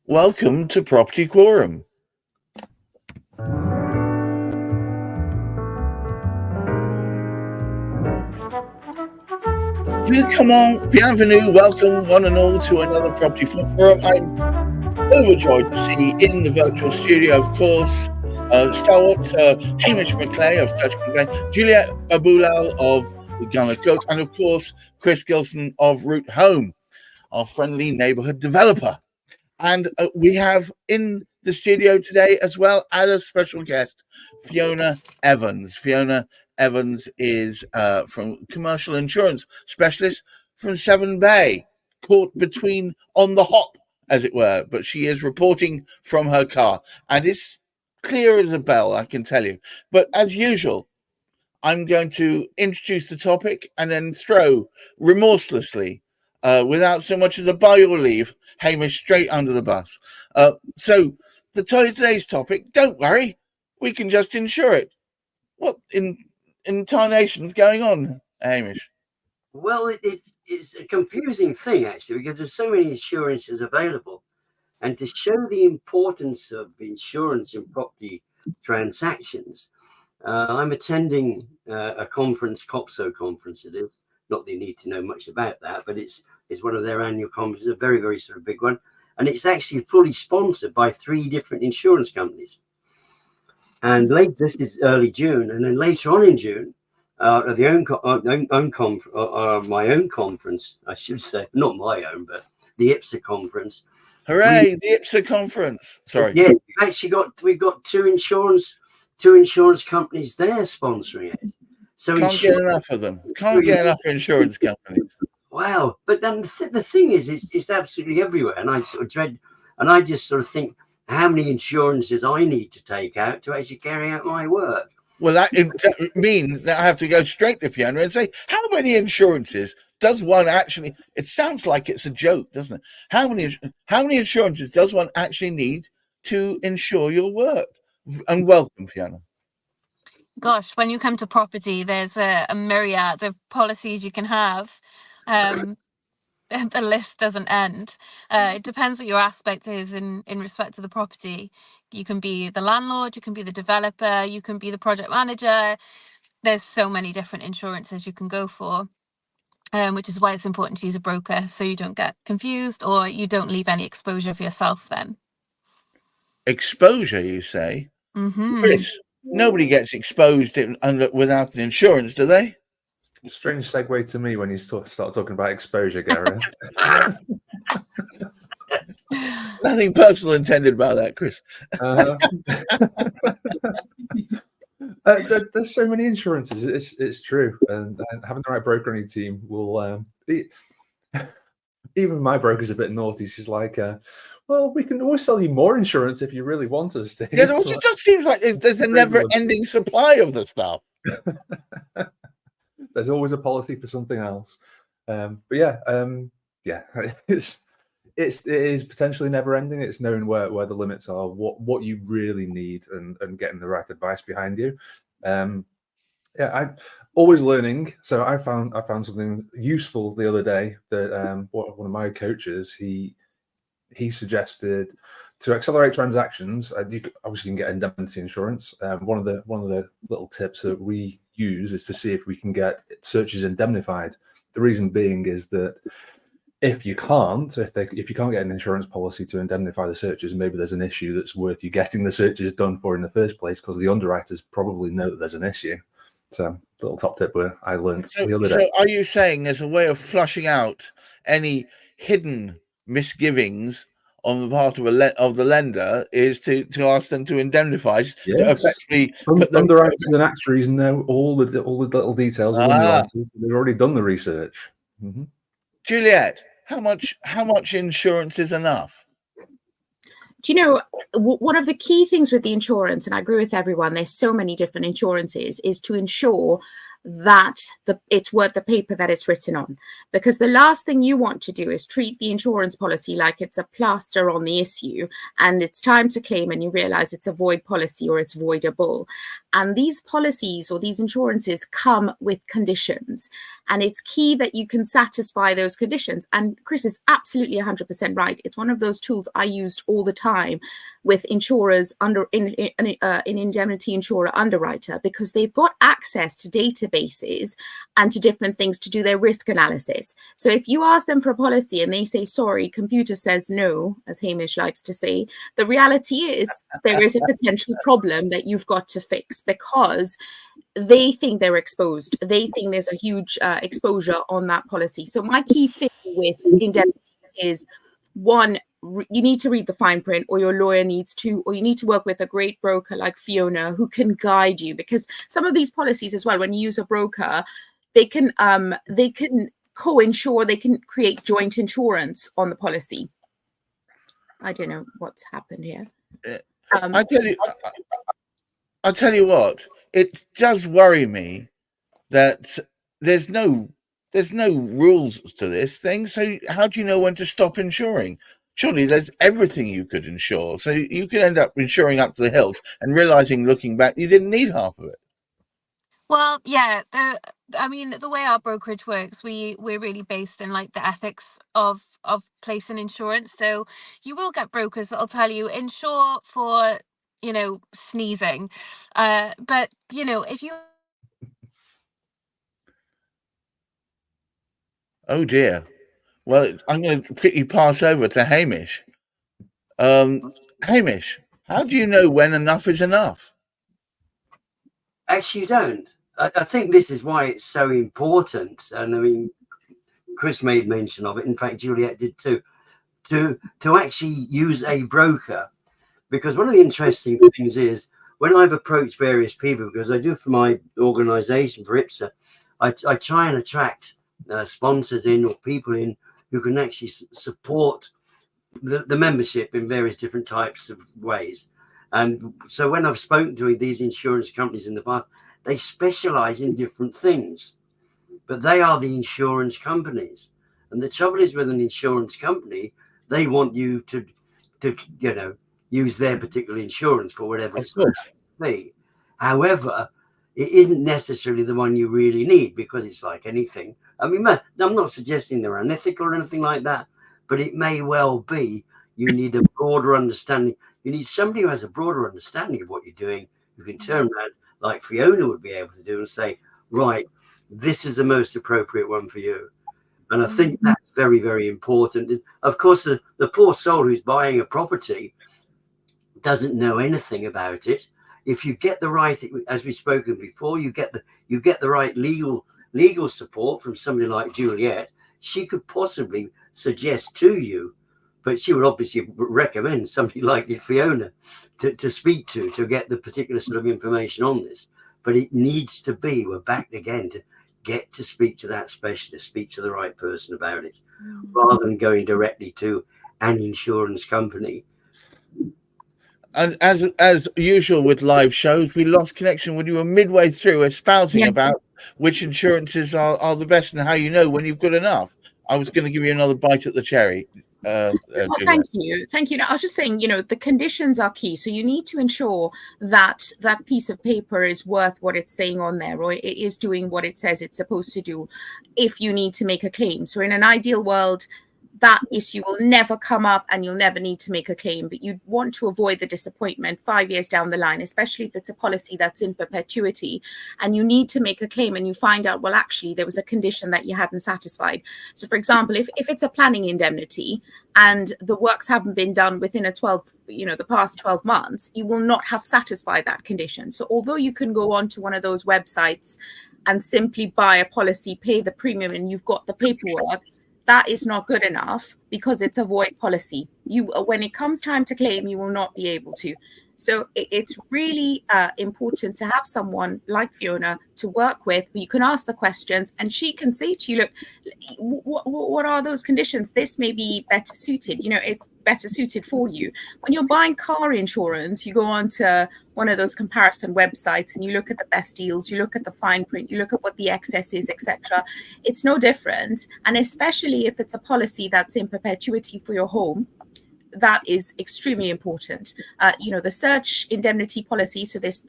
Welcome to Property Quorum. Bienvenue, welcome one and all to another Property Quorum. I'm overjoyed to see in the virtual studio, of course, stalwarts Hamish McClay of Search Complaint, Juliet Baboolal of gunnercooke, and of course Chris Gilsenan of Route Home, our friendly neighbourhood developer. And we have in the studio today as well as a special guest, Fiona Evans. Fiona Evans is from commercial insurance specialist from Severn Bay, caught between on the hop, as it were, but she is reporting from her car and it's clear as a bell, I can tell you. But as usual, I'm going to introduce the topic and then throw remorselessly, without so much as a by your leave, Hamish straight under the bus. So today's topic, don't worry, we can just insure it. What in tarnation's going on, Hamish? Well, it's a confusing thing, actually, because there's so many insurances available. And to show the importance of insurance in property transactions, I'm attending a conference, COPSO conference it is. Not that you need to know much about that, but it's one of their annual conferences, a very, very sort of big one. And it's actually fully sponsored by 3 different insurance companies. And this is early June. And then later on in June, at my own conference, I should say, not my own, but the IPSA conference. Hooray, the IPSA conference. Sorry. Yeah, we've got two insurance companies there sponsoring it. So can't get enough of them. Can't get enough insurance companies. Wow. But then the thing is, it's absolutely everywhere. And I sort of dread, and I just sort of think how many insurances I need to take out to actually carry out my work. Well, that means that I have to go straight to Fiona and say, how many insurances does one actually? It sounds like it's a joke, doesn't it? How many insurances does one actually need to insure your work? And welcome, Fiona. Gosh, when you come to property, there's a myriad of policies you can have. The list doesn't end. It depends what your aspect is in respect to the property. You can be the landlord, you can be the developer, you can be the project manager. There's so many different insurances you can go for, which is why it's important to use a broker so you don't get confused or you don't leave any exposure for yourself then. Exposure, you say? Mm-hmm. Chris, nobody gets exposed without an insurance, do they? Strange segue to me when you start talking about exposure, Gareth. Nothing personal intended about that, Chris. There's so many insurances. It's true, and having the right broker on your team will. Even my broker's a bit naughty. She's like, well, we can always sell you more insurance if you really want us to. Yeah, it just seems like there's a never-ending supply of the stuff. There's always a policy for something else. But yeah, it is potentially never-ending. It's knowing where the limits are, what you really need, and getting the right advice behind you. I'm always learning. So I found something useful the other day that one of my coaches he suggested to accelerate transactions. You obviously can get indemnity insurance. One of the little tips that we use is to see if we can get searches indemnified. The reason being is that if you can't get an insurance policy to indemnify the searches, maybe there's an issue that's worth you getting the searches done for in the first place, because the underwriters probably know that there's an issue. So, little top tip where I learned the other day. So, are you saying there's a way of flushing out any hidden misgivings on the part of the lender is to ask them to indemnify? Yes. To effectively underwriters and actuaries know all the little details of underwriters. They've already done the research. Mm-hmm. Juliet, how much insurance is enough? Do you know, one of the key things with the insurance, and I agree with everyone, there's so many different insurances, is to ensure that it's worth the paper that it's written on. Because the last thing you want to do is treat the insurance policy like it's a plaster on the issue and it's time to claim and you realize it's a void policy or it's voidable. And these policies or these insurances come with conditions. And it's key that you can satisfy those conditions. And Chris is absolutely 100% right. It's one of those tools I used all the time with insurers in indemnity insurer underwriter, because they've got access to databases and to different things to do their risk analysis. So if you ask them for a policy and they say, sorry, computer says no, as Hamish likes to say, the reality is there is a potential problem that you've got to fix, because they think they're exposed. They think there's a huge exposure on that policy. So my key thing with indemnity is, one, you need to read the fine print, or your lawyer needs to, or you need to work with a great broker like Fiona who can guide you, because some of these policies as well, when you use a broker, they can co-insure, they can create joint insurance on the policy. I don't know what's happened here. I'll tell you what, it does worry me that there's no rules to this thing. So how do you know when to stop insuring? Surely there's everything you could insure. So you could end up insuring up to the hilt and realizing, looking back, you didn't need half of it. Well, yeah, the way our brokerage works, we're really based in like the ethics of placing insurance. So you will get brokers that'll tell you insure for, sneezing. But, if you... Oh dear. Well, I'm going to quickly pass over to Hamish. Hamish, how do you know when enough is enough? Actually, you don't. I think this is why it's so important. And I mean, Chris made mention of it. In fact, Juliet did too. To actually use a broker, because one of the interesting things is when I've approached various people, because I do for my organisation for IPSA, I try and attract sponsors in or people in who can actually support the membership in various different types of ways. And so when I've spoken to these insurance companies in the past, they specialize in different things, but they are the insurance companies. And the trouble is with an insurance company, they want you to use their particular insurance for whatever it's going to be. However, it isn't necessarily the one you really need, because it's like anything. I mean, I'm not suggesting they're unethical or anything like that, but it may well be you need a broader understanding. You need somebody who has a broader understanding of what you're doing, who can turn around like Fiona would be able to do and say, right, this is the most appropriate one for you. And I think that's very, very important. And of course, the poor soul who's buying a property doesn't know anything about it. If you get the right, as we've spoken before, you get the right legal support from somebody like Juliet, she could possibly suggest to you, but she would obviously recommend somebody like Fiona to speak to get the particular sort of information on this. But it needs to be, we're back again, to get to speak to that specialist, speak to the right person about it, rather than going directly to an insurance company. And as usual with live shows, we lost connection when you were midway through espousing about which insurances are the best and how you know when you've got enough. I was going to give you another bite at the cherry. Thank you. No, I was just saying, the conditions are key. So you need to ensure that that piece of paper is worth what it's saying on there, or it is doing what it says it's supposed to do if you need to make a claim. So in an ideal world, that issue will never come up and you'll never need to make a claim, but you'd want to avoid the disappointment 5 years down the line, especially if it's a policy that's in perpetuity and you need to make a claim and you find out, well, actually, there was a condition that you hadn't satisfied. So, for example, if it's a planning indemnity and the works haven't been done within the past 12 months, you will not have satisfied that condition. So although you can go on to one of those websites and simply buy a policy, pay the premium, and you've got the paperwork, that is not good enough because it's a void policy. When it comes time to claim, you will not be able to. So it's really important to have someone like Fiona to work with, who you can ask the questions and she can say to you, look, what are those conditions? This may be better suited. It's better suited for you. When you're buying car insurance, you go on to one of those comparison websites and you look at the best deals, you look at the fine print, you look at what the excess is, etc. It's no different. And especially if it's a policy that's in perpetuity for your home, that is extremely important. The search indemnity policy. So there's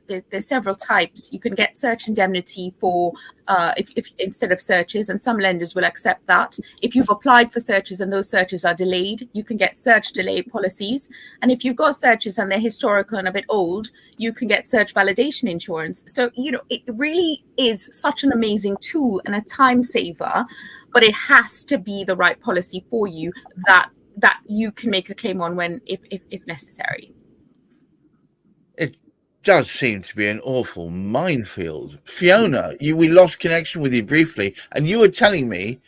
several types. You can get search indemnity for if instead of searches, and some lenders will accept that. If you've applied for searches and those searches are delayed, you can get search delay policies. And if you've got searches and they're historical and a bit old, you can get search validation insurance. So it really is such an amazing tool and a time saver, but it has to be the right policy for you that you can make a claim on when if necessary. It does seem to be an awful minefield. Fiona, we lost connection with you briefly, and you were telling me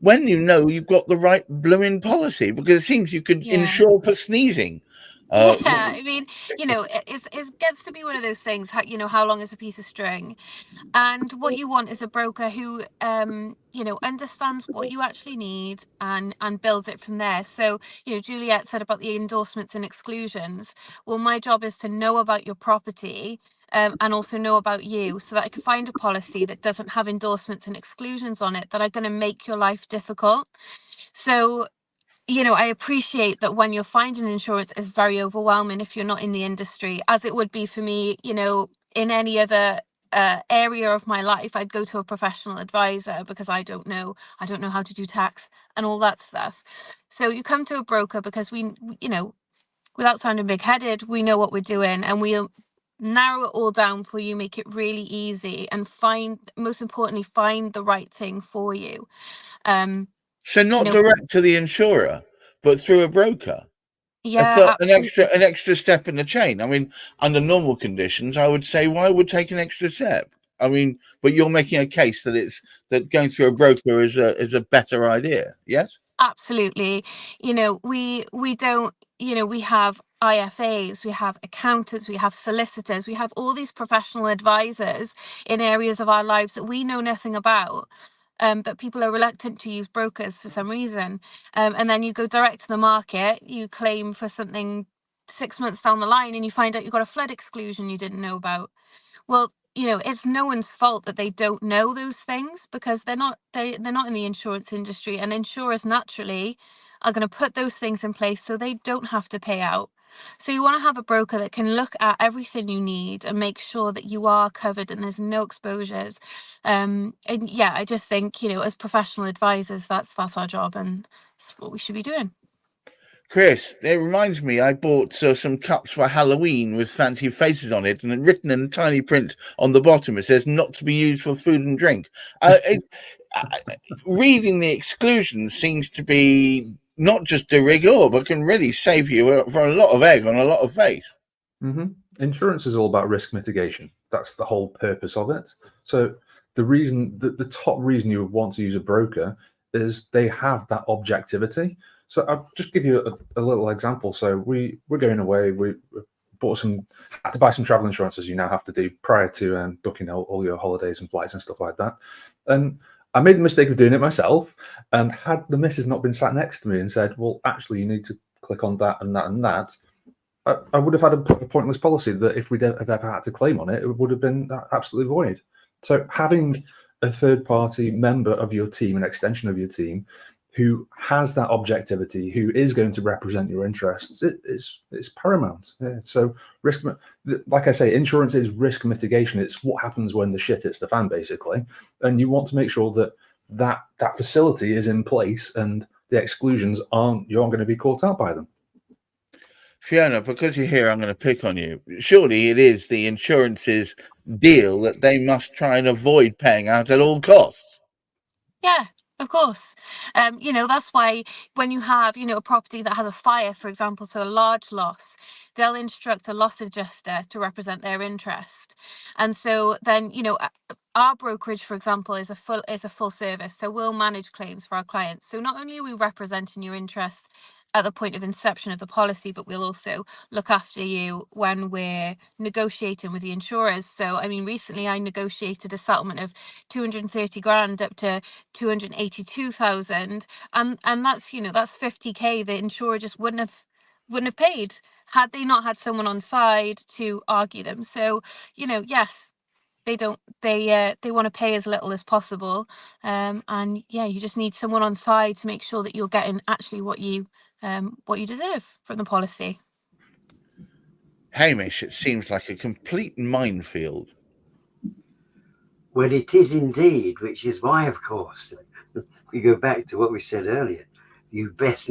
when you've got the right blooming policy, because it seems you could insure for sneezing. I mean, it gets to be one of those things. How long is a piece of string? And what you want is a broker who, understands what you actually need and builds it from there. So, Juliet said about the endorsements and exclusions. Well, my job is to know about your property and also know about you, so that I can find a policy that doesn't have endorsements and exclusions on it that are going to make your life difficult. So, I appreciate that when you're finding insurance is very overwhelming if you're not in the industry, as it would be for me, in any other area of my life. I'd go to a professional advisor because I don't know how to do tax and all that stuff. So you come to a broker because we without sounding big-headed, we know what we're doing, and we'll narrow it all down for you, make it really easy, and most importantly, find the right thing for you. So not direct to the insurer, but through a broker. Yeah, an extra step in the chain. I mean, under normal conditions, I would say, why would take an extra step? I mean, but you're making a case that going through a broker is a better idea. Yes, absolutely. We don't. We have IFAs, we have accountants, we have solicitors, we have all these professional advisors in areas of our lives that we know nothing about. But people are reluctant to use brokers for some reason. And then you go direct to the market, you claim for something 6 months down the line, and you find out you've got a flood exclusion you didn't know about. Well, it's no one's fault that they don't know those things, because they're not in the insurance industry, and insurers naturally are going to put those things in place so they don't have to pay out. So you want to have a broker that can look at everything you need and make sure that you are covered and there's no exposures. And yeah, I just think, as professional advisors, that's our job, and that's what we should be doing. Chris, it reminds me, I bought some cups for Halloween with fancy faces on it, and written in tiny print on the bottom, it says not to be used for food and drink. Reading the exclusions seems to be not just de rigueur, but can really save you for a lot of egg on a lot of face. Mm-hmm. Insurance is all about risk mitigation. That's the whole purpose of it. So the top reason you would want to use a broker is they have that objectivity. So I'll just give you a little example. So we're going away. We had to buy some travel insurance, as you now have to do prior to booking all your holidays and flights and stuff like that. And I made the mistake of doing it myself. And had the missus not been sat next to me and said, well, actually, you need to click on that and that and that, I would have had a pointless policy that if we'd ever had to claim on it, it would have been absolutely void. So having a third-party member of your team, an extension of your team, who has that objectivity, who is going to represent your interests, it's paramount. Yeah. So like I say, insurance is risk mitigation. It's what happens when the shit hits the fan, basically. And you want to make sure that facility is in place and the exclusions you aren't going to be caught out by them. Fiona, because you're here, I'm going to pick on you. Surely it is the insurance's deal that they must try and avoid paying out at all costs. Yeah. Of course. That's why when you have, a property that has a fire, for example, so a large loss, they'll instruct a loss adjuster to represent their interest. And so then, our brokerage, for example, is a full service. So we'll manage claims for our clients. So not only are we representing your interests at the point of inception of the policy, but we'll also look after you when we're negotiating with the insurers. So, I mean, recently I negotiated a settlement of 230 grand up to 282,000, and that's that's 50k the insurer just wouldn't have paid had they not had someone on side to argue them. So, yes, they want to pay as little as possible, and yeah, you just need someone on side to make sure that you're getting actually what you what you deserve from the policy. Hamish, it seems like a complete minefield. Well, it is indeed, which is why, of course, we go back to what we said earlier. You best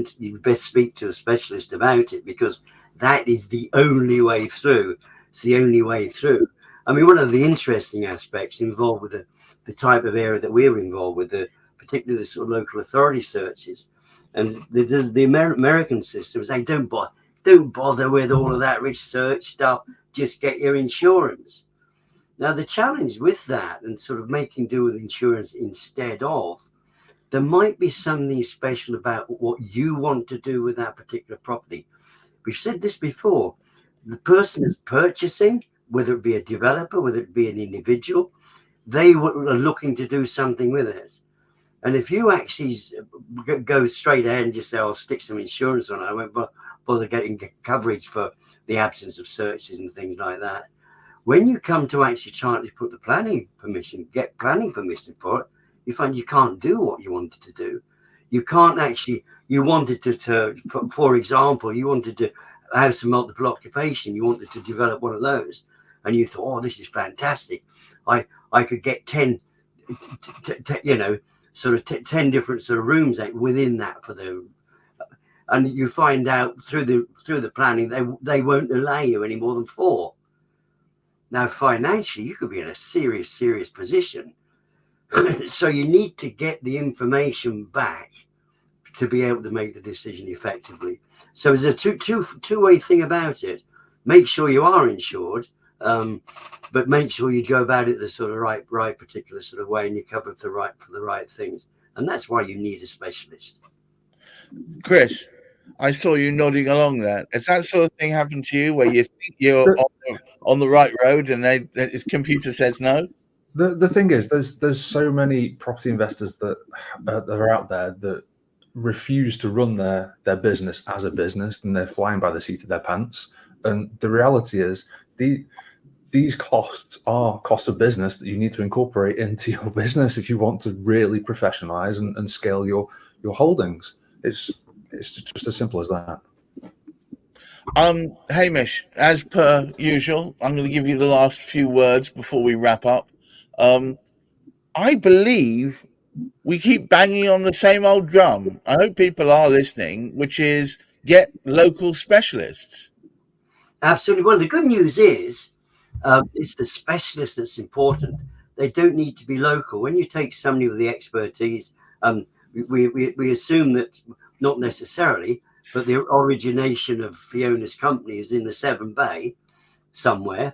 speak to a specialist about it, because that is the only way through. It's the only way through. I mean, one of the interesting aspects involved with the type of area that we're involved with, particularly the sort of local authority searches, and the American systems, they don't bother with all of that research stuff. Just get your insurance. Now, the challenge with that and sort of making do with insurance instead of, there might be something special about what you want to do with that particular property. We've said this before. The person who's purchasing, whether it be a developer, whether it be an individual, they are looking to do something with it. And if you actually go straight ahead and just say, I'll stick some insurance on it, I won't bother getting coverage for the absence of searches and things like that. When you come to actually try to put the get planning permission for it, you find you can't do what you wanted to do. You can't actually, you wanted to for example, you wanted to have some multiple occupation. You wanted to develop one of those. And you thought, oh, this is fantastic. I could get 10, 10 different sort of rooms within that for them. And you find out through the planning, they won't allow you any more than 4. Now, financially, you could be in a serious position. So you need to get the information back to be able to make the decision effectively. So there's a two-way thing about it. Make sure you are insured, but make sure you go about it the sort of right particular sort of way, and you cover for the right things. And that's why you need a specialist. Chris, I saw you nodding along there. Has that sort of thing happened to you, where you think you're on the right road and the computer says no? The thing is, there's so many property investors that are out there that refuse to run their business as a business, and they're flying by the seat of their pants. And the reality is, these costs are costs of business that you need to incorporate into your business if you want to really professionalize and scale your holdings. It's just as simple as that. Hamish, as per usual, I'm going to give you the last few words before we wrap up. I believe we keep banging on the same old drum. I hope people are listening, which is get local specialists. Absolutely. Well, the good news is it's the specialist that's important. They don't need to be local. When you take somebody with the expertise, we assume that not necessarily, but the origination of Fiona's company is in the Severn Bay somewhere.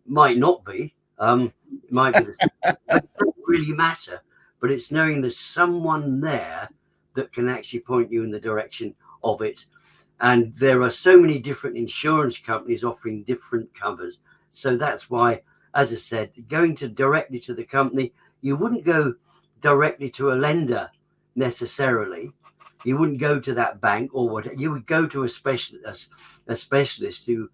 Might not be. Might be. It doesn't really matter. But it's knowing there's someone there that can actually point you in the direction of it. And there are so many different insurance companies offering different covers. So that's why, as I said, going directly to the company, you wouldn't go directly to a lender necessarily. You wouldn't go to that bank or whatever. You would go to a specialist who,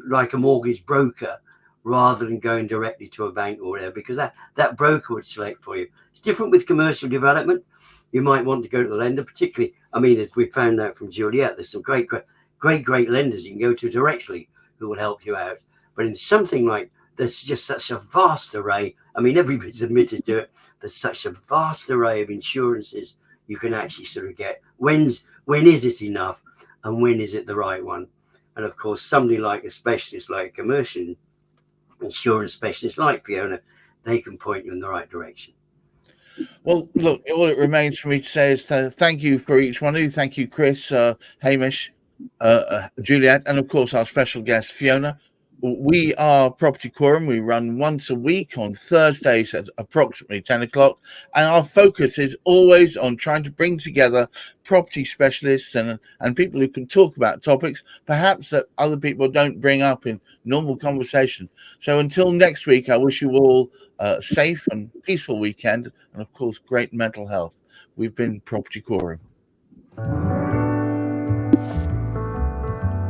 like a mortgage broker, rather than going directly to a bank or whatever, because that broker would select for you. It's different with commercial development. You might want to go to the lender, particularly, I mean, as we found out from Juliet, there's some great lenders you can go to directly who will help you out. But in something like, there's just such a vast array. I mean, everybody's admitted to it. There's such a vast array of insurances you can actually sort of get. When is it enough, and when is it the right one? And of course, somebody like a specialist, like a commercial insurance specialist like Fiona, they can point you in the right direction. Well, look, all it remains for me to say is thank you for each one of you. Thank you, Chris, Hamish, Juliet, and of course our special guest, Fiona. We are Property Quorum. We run once a week on Thursdays at approximately 10 o'clock. And our focus is always on trying to bring together property specialists and people who can talk about topics, perhaps that other people don't bring up in normal conversation. So until next week, I wish you all a safe and peaceful weekend. And of course, great mental health. We've been Property Quorum.